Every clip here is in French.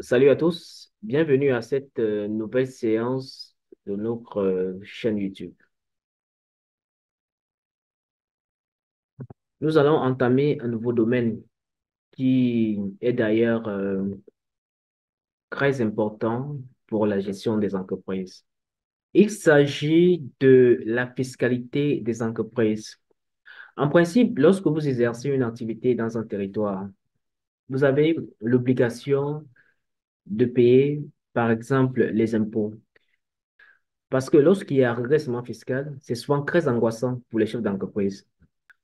Salut à tous, bienvenue à cette nouvelle séance de notre chaîne YouTube. Nous allons entamer un nouveau domaine qui est d'ailleurs très important pour la gestion des entreprises. Il s'agit de la fiscalité des entreprises. En principe, lorsque vous exercez une activité dans un territoire, vous avez l'obligation de payer, par exemple, les impôts. Parce que lorsqu'il y a un redressement fiscal, c'est souvent très angoissant pour les chefs d'entreprise.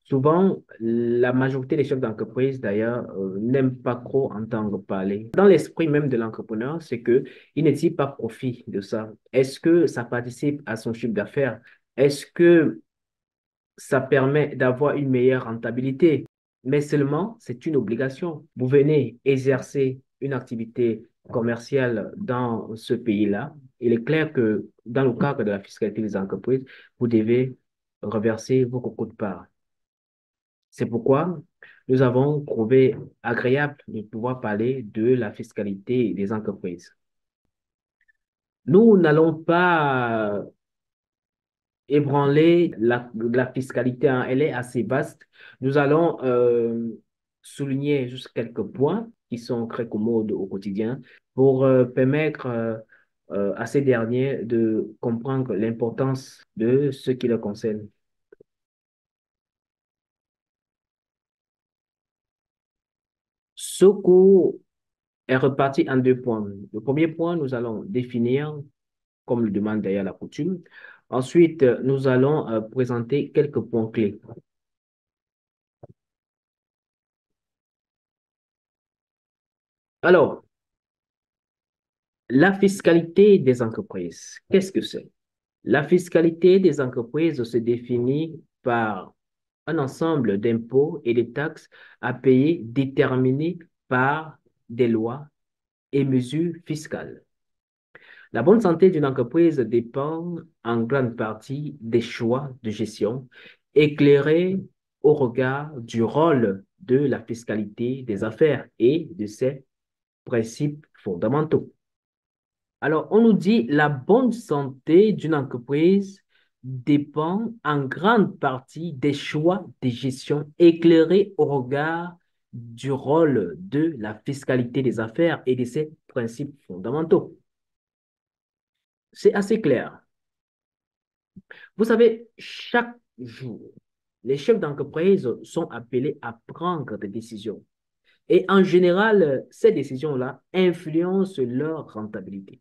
Souvent, la majorité des chefs d'entreprise, d'ailleurs, n'aiment pas trop entendre parler. Dans l'esprit même de l'entrepreneur, c'est que il ne tire pas profit de ça. Est-ce que ça participe à son chiffre d'affaires? Est-ce que ça permet d'avoir une meilleure rentabilité? Mais seulement, c'est une obligation. Vous venez exercer une activité commerciale dans ce pays-là. Il est clair que dans le cadre de la fiscalité des entreprises, vous devez reverser vos cocos de part. C'est pourquoi nous avons trouvé agréable de pouvoir parler de la fiscalité des entreprises. Nous n'allons pas ébranler la fiscalité, hein. Elle est assez vaste. Nous allons souligner juste quelques points qui sont très commodes au quotidien pour permettre à ces derniers de comprendre l'importance de ce qui les concerne. Ce cours est reparti en deux points. Le premier point, nous allons définir, comme le demande d'ailleurs la coutume. Ensuite, nous allons présenter quelques points clés. Alors, la fiscalité des entreprises, qu'est-ce que c'est? La fiscalité des entreprises se définit par un ensemble d'impôts et de taxes à payer déterminés par des lois et mesures fiscales. La bonne santé d'une entreprise dépend en grande partie des choix de gestion éclairés au regard du rôle de la fiscalité des affaires et de ses principes fondamentaux. Alors, on nous dit la bonne santé d'une entreprise dépend en grande partie des choix de gestion éclairés au regard du rôle de la fiscalité des affaires et de ses principes fondamentaux. C'est assez clair. Vous savez, chaque jour, les chefs d'entreprise sont appelés à prendre des décisions. Et en général, ces décisions-là influencent leur rentabilité.